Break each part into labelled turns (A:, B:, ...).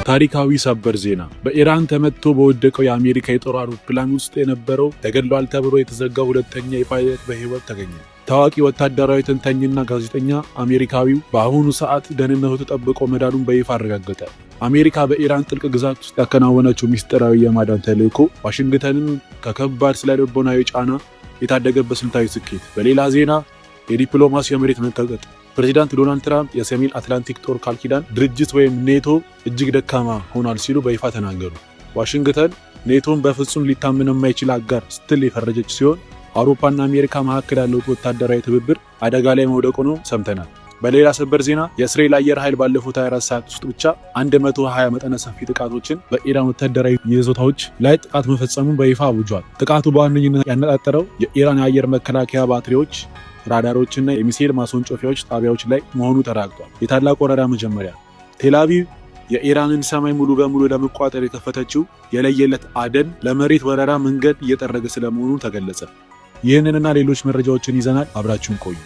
A: ታሪካዊ ሰበር ዜና በኢራን ተመትቶ በወደቀው የአሜሪካ የጦር አውሮፕላን ውስጥ የነበረው ተገድሏል ተብሎ የተዘጋው ሁለተኛ የፓይለት በህይወት ተገኘ። ታዋቂ ወታደራዊ ተንታኝና ጋዜጠኛ አሜሪካዊው በአሁኑ ሰዓት ደህንነቱ ተጠብቆ መዳኑን በይፋ አረጋገጠ። አሜሪካ በኢራን ጥልቅ ግዛት ውስጥ ያከናወነችው ሚስጥራዊ የማዳን ተልዕኮ ዋሽንግተንን ከከባድ ስነልቦናዊ ጫና የታደገበት ስልታዊ ስኬት። በሌላ ዜና የዲፕሎማሲ የመሬት መንቀጥቀጥ ፕሬዚዳንት ዶናልድ ትራምፕ የሰሜን አትላንቲክ ጦር ቃል ኪዳን ድርጅት ወይም ኔቶ እጅግ ደካማ ሆኗል ሲሉ በይፋ ተናገሩ። ዋሽንግተን ኔቶን በፍጹም ሊታመን የማይችል አጋር ስትል የፈረጀች ሲሆን አውሮፓና አሜሪካ መካከል ያለው ወታደራዊ ትብብር አደጋ ላይ መውደቁን ሰምተናል። በሌላ ሰበር ዜና የእስራኤል አየር ኃይል ባለፉት 24 ሰዓት ውስጥ ብቻ 120 መጠነ ሰፊ ጥቃቶችን በኢራን ወታደራዊ ይዞታዎች ላይ ጥቃት መፈጸሙን በይፋ አውጇል። ጥቃቱ በዋነኝነት ያነጣጠረው የኢራን የአየር መከላከያ ባትሪዎች፣ ራዳሮችና የሚሳኤል ማስወንጨፊያዎች ጣቢያዎች ላይ መሆኑ ተረጋግጧል። የታላቁ ወረራ መጀመሪያ ቴል አቪቭ የኢራንን ሰማይ ሙሉ በሙሉ ለመቆጣጠር የከፈተችው የለየለት አደን ለመሬት ወረራ መንገድ እየጠረገ ስለመሆኑ ተገለጸ። ይህንንና ሌሎች መረጃዎችን ይዘናል። አብራችሁን ቆዩ።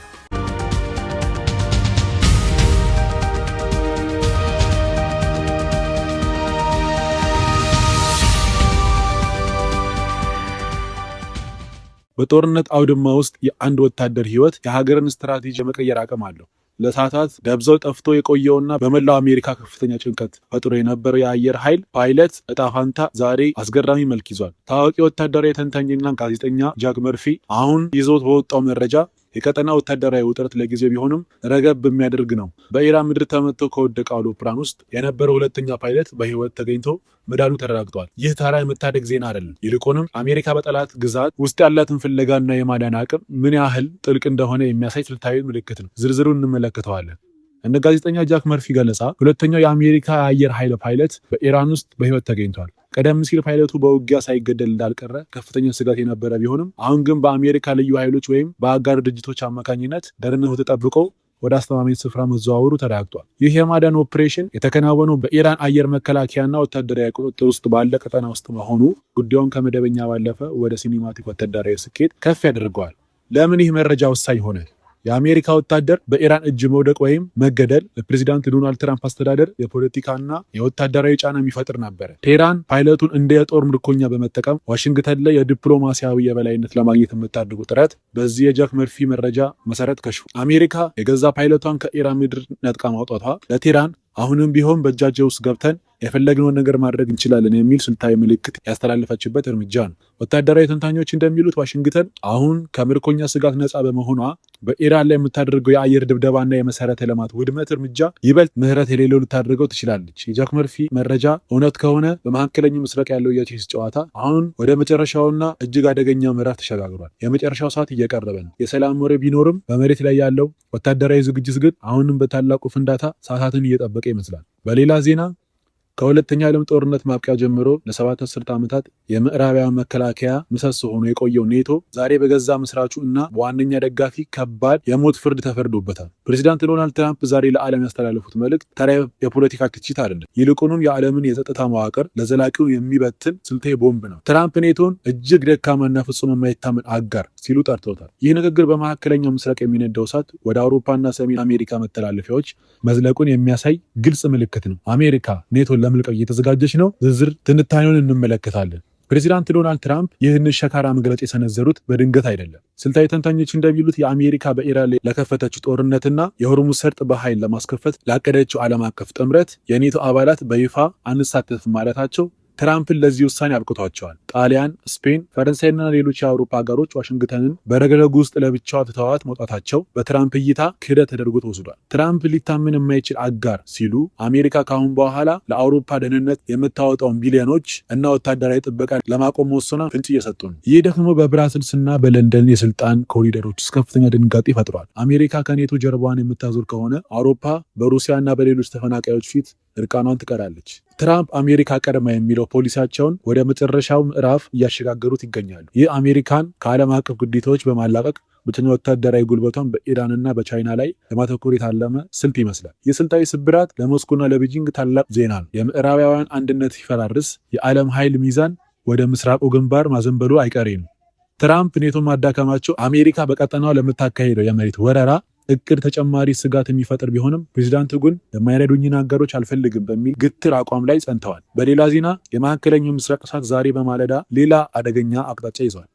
A: በጦርነት አውድማ ውስጥ የአንድ ወታደር ህይወት የሀገርን ስትራቴጂ የመቀየር አቅም አለው። ለሰዓታት ደብዛው ጠፍቶ የቆየውና በመላው አሜሪካ ከፍተኛ ጭንቀት ፈጥሮ የነበረው የአየር ኃይል ፓይለት እጣ ፋንታ ዛሬ አስገራሚ መልክ ይዟል። ታዋቂ ወታደራዊ ተንታኝና ጋዜጠኛ ጃክ መርፊ አሁን ይዞት በወጣው መረጃ የቀጠና ወታደራዊ ውጥረት ለጊዜው ቢሆንም ረገብ የሚያደርግ ነው። በኢራን ምድር ተመትቶ ከወደቀ አውሮፕላን ውስጥ የነበረው ሁለተኛ ፓይለት በህይወት ተገኝቶ መዳኑ ተረጋግጧል። ይህ ተራ የመታደግ ዜና አይደለም። ይልቁንም አሜሪካ በጠላት ግዛት ውስጥ ያላትን ፍለጋና የማዳን አቅም ምን ያህል ጥልቅ እንደሆነ የሚያሳይ ስልታዊ ምልክት ነው። ዝርዝሩን እንመለከተዋለን። እንደ ጋዜጠኛ ጃክ መርፊ ገለጻ ሁለተኛው የአሜሪካ የአየር ኃይል ፓይለት በኢራን ውስጥ በህይወት ተገኝቷል። ቀደም ሲል ፓይለቱ በውጊያ ሳይገደል እንዳልቀረ ከፍተኛ ስጋት የነበረ ቢሆንም አሁን ግን በአሜሪካ ልዩ ኃይሎች ወይም በአጋር ድርጅቶች አማካኝነት ደህንነቱ ተጠብቆ ወደ አስተማማኝ ስፍራ መዘዋወሩ ተረጋግጧል። ይህ የማዳን ኦፕሬሽን የተከናወነው በኢራን አየር መከላከያና ወታደራዊ ቁጥጥር ውስጥ ባለ ቀጠና ውስጥ መሆኑ ጉዳዩን ከመደበኛ ባለፈ ወደ ሲኒማቲክ ወታደራዊ ስኬት ከፍ ያደርገዋል። ለምን ይህ መረጃ ወሳኝ ሆነ? የአሜሪካ ወታደር በኢራን እጅ መውደቅ ወይም መገደል ለፕሬዚዳንት ዶናልድ ትራምፕ አስተዳደር የፖለቲካና የወታደራዊ ጫና የሚፈጥር ነበረ። ቴህራን ፓይለቱን እንደ የጦር ምርኮኛ በመጠቀም ዋሽንግተን ላይ የዲፕሎማሲያዊ የበላይነት ለማግኘት የምታደርጉ ጥረት በዚህ የጃክ መርፊ መረጃ መሰረት ከሽፉ። አሜሪካ የገዛ ፓይለቷን ከኢራን ምድር ነጥቃ ማውጣቷ ለቴህራን አሁንም ቢሆን በእጃቸው ውስጥ ገብተን የፈለግነውን ነገር ማድረግ እንችላለን የሚል ስልታዊ ምልክት ያስተላለፈችበት እርምጃ ነው። ወታደራዊ ተንታኞች እንደሚሉት ዋሽንግተን አሁን ከምርኮኛ ስጋት ነፃ በመሆኗ በኢራን ላይ የምታደርገው የአየር ድብደባና የመሰረተ ልማት ውድመት እርምጃ ይበልጥ ምህረት የሌለው ልታደርገው ትችላለች። የጃክ መርፊ መረጃ እውነት ከሆነ በመካከለኛው ምስራቅ ያለው የቼስ ጨዋታ አሁን ወደ መጨረሻውና እጅግ አደገኛ ምዕራፍ ተሸጋግሯል። የመጨረሻው ሰዓት እየቀረበ ነው። የሰላም ወሬ ቢኖርም በመሬት ላይ ያለው ወታደራዊ ዝግጅት ግን አሁንም በታላቁ ፍንዳታ ሰዓታትን እየጠበቀ ይመስላል። በሌላ ዜና ከሁለተኛ ዓለም ጦርነት ማብቂያ ጀምሮ ለ7 አስርተ ዓመታት የምዕራባውያን መከላከያ ምሰሶ ሆኖ የቆየው ኔቶ ዛሬ በገዛ መስራቹ እና በዋነኛ ደጋፊ ከባድ የሞት ፍርድ ተፈርዶበታል። ፕሬዚዳንት ዶናልድ ትራምፕ ዛሬ ለዓለም ያስተላለፉት መልእክት ተራ የፖለቲካ ትችት አይደለም። ይልቁንም የዓለምን የጸጥታ መዋቅር ለዘላቂው የሚበትን ስልታዊ ቦምብ ነው። ትራምፕ ኔቶን እጅግ ደካማና ፍጹም የማይታመን አጋር ሲሉ ጠርተውታል። ይህ ንግግር በመካከለኛው ምስራቅ የሚነደው እሳት ወደ አውሮፓና ሰሜን አሜሪካ መተላለፊያዎች መዝለቁን የሚያሳይ ግልጽ ምልክት ነው። አሜሪካ ኔቶን ለመልቀቅ እየተዘጋጀች ነው። ዝርዝር ትንታኔውን እንመለከታለን። ፕሬዚዳንት ዶናልድ ትራምፕ ይህንን ሸካራ መግለጽ የሰነዘሩት በድንገት አይደለም። ስልታዊ ተንታኞች እንደሚሉት የአሜሪካ በኢራን ላይ ለከፈተችው ጦርነትና የሆርሙዝ ሰርጥ በኃይል ለማስከፈት ላቀደችው ዓለም አቀፍ ጥምረት የኔቶ አባላት በይፋ አንሳተፍም ማለታቸው ትራምፕን ለዚህ ውሳኔ አብቅቷቸዋል። ጣሊያን፣ ስፔን፣ ፈረንሳይና ሌሎች የአውሮፓ ሀገሮች ዋሽንግተንን በረገረጉ ውስጥ ለብቻዋ ትተዋት መውጣታቸው በትራምፕ እይታ ክህደት ተደርጎ ተወስዷል። ትራምፕ ሊታመን የማይችል አጋር ሲሉ አሜሪካ ካሁን በኋላ ለአውሮፓ ደህንነት የምታወጣውን ቢሊዮኖች እና ወታደራዊ ጥበቃ ለማቆም መወሰኗ ፍንጭ እየሰጡ ነው። ይህ ደግሞ በብራስልስና በለንደን የስልጣን ኮሪደሮች ውስጥ ከፍተኛ ድንጋጤ ፈጥሯል። አሜሪካ ከኔቶ ጀርባዋን የምታዞር ከሆነ አውሮፓ በሩሲያና በሌሎች ተፈናቃዮች ፊት እርቃኗን ትቀራለች። ትራምፕ አሜሪካ ቀድማ የሚለው ፖሊሲያቸውን ወደ መጨረሻው ምዕራፍ እያሸጋገሩት ይገኛሉ። ይህ አሜሪካን ከዓለም አቀፍ ግዴታዎች በማላቀቅ ብቸኛ ወታደራዊ ጉልበቷን በኢራንና በቻይና ላይ ለማተኮር የታለመ ስልት ይመስላል። የስልታዊ ስብራት ለሞስኮና ለቤጂንግ ታላቅ ዜና ነው። የምዕራባውያን አንድነት ሲፈራርስ የዓለም ኃይል ሚዛን ወደ ምስራቁ ግንባር ማዘንበሉ አይቀሬ ነው። ትራምፕ ኔቶን ማዳከማቸው አሜሪካ በቀጠናው ለምታካሄደው የመሬት ወረራ እቅድ ተጨማሪ ስጋት የሚፈጥር ቢሆንም ፕሬዚዳንቱ ግን የማይረዱኝን አጋሮች አልፈልግም በሚል ግትር አቋም ላይ ጸንተዋል። በሌላ ዜና የመካከለኛው ምስራቅ እሳት ዛሬ በማለዳ ሌላ አደገኛ አቅጣጫ ይዟል።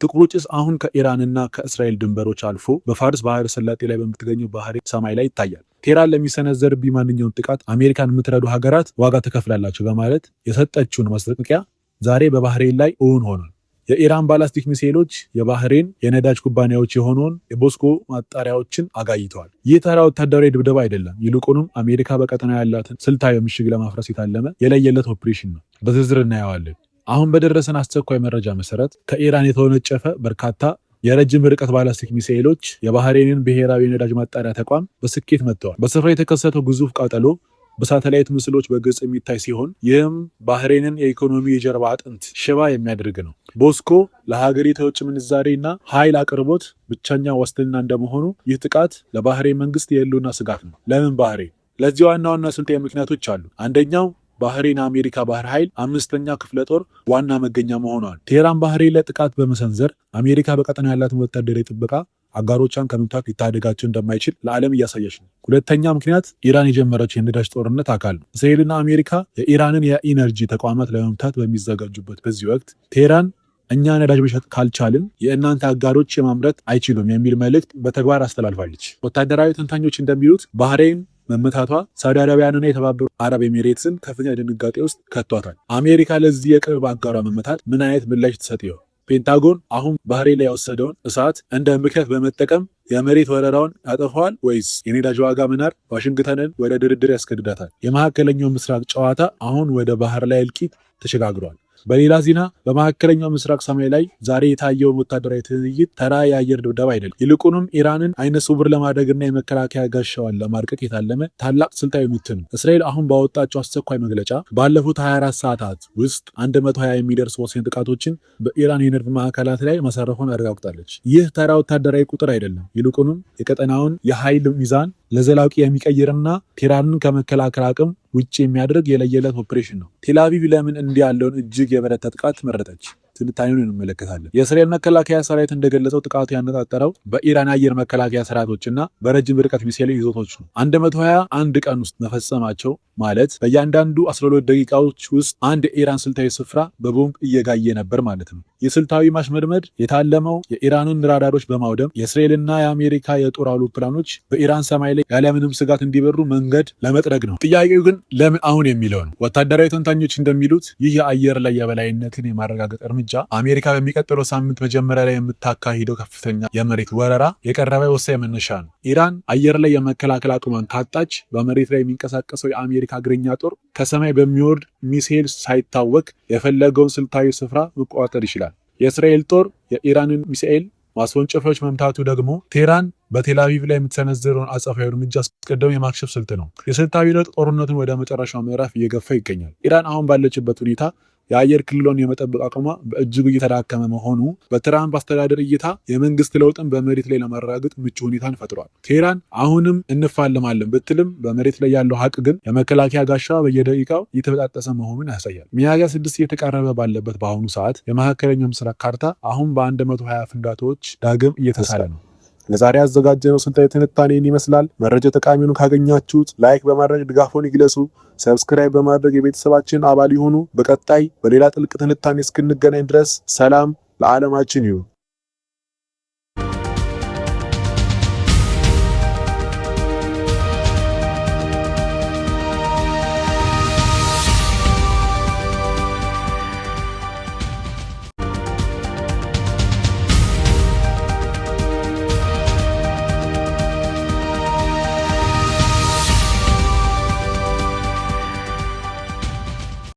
A: ጥቁሩ ጭስ አሁን ከኢራንና ከእስራኤል ድንበሮች አልፎ በፋርስ ባህረ ሰላጤ ላይ በምትገኘው ባህሬን ሰማይ ላይ ይታያል። ቴህራን ለሚሰነዘርብኝ ማንኛውም ጥቃት አሜሪካን የምትረዱ ሀገራት ዋጋ ትከፍላላችሁ በማለት የሰጠችውን ማስጠንቀቂያ ዛሬ በባህሬን ላይ እውን ሆኗል። የኢራን ባላስቲክ ሚሳኤሎች የባህሬን የነዳጅ ኩባንያዎች የሆነውን የቦስኮ ማጣሪያዎችን አጋይተዋል። ይህ ተራ ወታደራዊ ድብደባ አይደለም፣ ይልቁንም አሜሪካ በቀጠና ያላትን ስልታዊ ምሽግ ለማፍረስ የታለመ የለየለት ኦፕሬሽን ነው። በዝርዝር እናየዋለን። አሁን በደረሰን አስቸኳይ መረጃ መሰረት ከኢራን የተወነጨፈ በርካታ የረጅም ርቀት ባላስቲክ ሚሳኤሎች የባህሬንን ብሔራዊ የነዳጅ ማጣሪያ ተቋም በስኬት መጥተዋል። በስፍራ የተከሰተው ግዙፍ ቃጠሎ በሳተላይት ምስሎች በግልጽ የሚታይ ሲሆን ይህም ባህሬንን የኢኮኖሚ የጀርባ አጥንት ሽባ የሚያደርግ ነው። ቦስኮ ለሀገሪቱ የውጭ ምንዛሬና ኃይል አቅርቦት ብቸኛ ዋስትና እንደመሆኑ ይህ ጥቃት ለባህሬን መንግስት የህልውና ስጋት ነው። ለምን ባህሬን? ለዚህ ዋና ዋና ስልታዊ ምክንያቶች አሉ። አንደኛው ባህሬን አሜሪካ ባህር ኃይል 5ኛ ክፍለ ጦር ዋና መገኛ መሆኗል። ቴህራን ባህሬን ላይ ጥቃት በመሰንዘር አሜሪካ በቀጠና ያላትን ወታደራዊ ጥበቃ አጋሮቿን ከመምታት ሊታደጋቸው እንደማይችል ለዓለም እያሳየች ነው። ሁለተኛ ምክንያት ኢራን የጀመረችው የነዳጅ ጦርነት አካል ነው። እስራኤልና አሜሪካ የኢራንን የኢነርጂ ተቋማት ለመምታት በሚዘጋጁበት በዚህ ወቅት ቴህራን እኛ ነዳጅ መሸጥ ካልቻልን የእናንተ አጋሮች የማምረት አይችሉም የሚል መልእክት በተግባር አስተላልፋለች። ወታደራዊ ተንታኞች እንደሚሉት ባህሬን መመታቷ ሳውዲ አረቢያንና የተባበሩት አረብ ኤሚሬትስን ከፍተኛ ድንጋጤ ውስጥ ከቷታል። አሜሪካ ለዚህ የቅርብ አጋሯ መመታት ምን አይነት ምላሽ ትሰጥ ይሆን? ፔንታጎን አሁን ባህሬን ላይ የወሰደውን እሳት እንደ ምክንያት በመጠቀም የመሬት ወረራውን ያጠፋዋል ወይስ የነዳጅ ዋጋ መናር ዋሽንግተንን ወደ ድርድር ያስገድዳታል? የመካከለኛው ምስራቅ ጨዋታ አሁን ወደ ባህር ላይ እልቂት ተሸጋግሯል። በሌላ ዜና በመካከለኛው ምስራቅ ሰማይ ላይ ዛሬ የታየውን ወታደራዊ ትዕይንት ተራ የአየር ድብደባ አይደለም። ይልቁንም ኢራንን አይነ ስውር ለማድረግና የመከላከያ ጋሻዋን ለማርቀቅ የታለመ ታላቅ ስልታዊ ምት ነው። እስራኤል አሁን ባወጣቸው አስቸኳይ መግለጫ ባለፉት 24 ሰዓታት ውስጥ 120 የሚደርሱ ወሳኝ ጥቃቶችን በኢራን የነርቭ ማዕከላት ላይ ማሳረፏን አረጋግጣለች። ይህ ተራ ወታደራዊ ቁጥር አይደለም። ይልቁንም የቀጠናውን የኃይል ሚዛን ለዘላቂ የሚቀይርና ቴህራንን ከመከላከል አቅም ውጭ የሚያደርግ የለየለት ኦፕሬሽን ነው። ቴልአቪቭ ለምን እንዲህ ያለውን እጅግ የበረታ ጥቃት መረጠች? ትንታኔውን እንመለከታለን። የእስራኤል መከላከያ ሰራዊት እንደገለጸው ጥቃቱ ያነጣጠረው በኢራን አየር መከላከያ ሰራዊቶችና በረጅም ርቀት ሚሳኤል ይዞቶች ነው። 121 ቀን ውስጥ መፈጸማቸው ማለት በእያንዳንዱ 12 ደቂቃዎች ውስጥ አንድ የኢራን ስልታዊ ስፍራ በቦምብ እየጋየ ነበር ማለት ነው። የስልታዊ ማሽመድመድ የታለመው የኢራንን ራዳሮች በማውደም የእስራኤልና የአሜሪካ የጦር አውሮፕላኖች በኢራን ሰማይ ላይ ያለምንም ስጋት እንዲበሩ መንገድ ለመጥረግ ነው። ጥያቄው ግን ለምን አሁን የሚለው ነው። ወታደራዊ ተንታኞች እንደሚሉት ይህ የአየር ላይ የበላይነትን የማረጋገጥ እርምጃ አሜሪካ በሚቀጥለው ሳምንት መጀመሪያ ላይ የምታካሂደው ከፍተኛ የመሬት ወረራ የቀረበ ወሳኝ መነሻ ነው። ኢራን አየር ላይ የመከላከል አቅሟን ካጣች በመሬት ላይ የሚንቀሳቀሰው የአሜሪካ እግረኛ ጦር ከሰማይ በሚወርድ ሚሳኤል ሳይታወቅ የፈለገውን ስልታዊ ስፍራ መቆጣጠር ይችላል። የእስራኤል ጦር የኢራንን ሚሳኤል ማስወንጨፊያዎች መምታቱ ደግሞ ቴህራን በቴልአቪቭ ላይ የምትሰነዝረውን አጸፋዊ እርምጃ አስቀድሞ የማክሸፍ ስልት ነው። የስልታዊ ጦርነቱን ወደ መጨረሻው ምዕራፍ እየገፋ ይገኛል። ኢራን አሁን ባለችበት ሁኔታ የአየር ክልሏን የመጠበቅ አቅሟ በእጅጉ እየተዳከመ መሆኑ በትራምፕ አስተዳደር እይታ የመንግስት ለውጥን በመሬት ላይ ለማረጋገጥ ምቹ ሁኔታን ፈጥሯል። ቴህራን አሁንም እንፋለማለን ብትልም በመሬት ላይ ያለው ሀቅ ግን የመከላከያ ጋሻ በየደቂቃው እየተበጣጠሰ መሆኑን ያሳያል። ሚያዝያ 6 እየተቃረበ ባለበት በአሁኑ ሰዓት የመካከለኛው ምስራቅ ካርታ አሁን በ120 ፍንዳታዎች ዳግም እየተሳለ ነው። ለዛሬ ያዘጋጀነው ስልታዊ ትንታኔን ይመስላል። መረጃ ጠቃሚ ሆኖ ካገኛችሁት ላይክ በማድረግ ድጋፎን ይግለጹ። ሰብስክራይብ በማድረግ የቤተሰባችን አባል ይሁኑ። በቀጣይ በሌላ ጥልቅ ትንታኔ እስክንገናኝ ድረስ ሰላም ለዓለማችን ይሁን።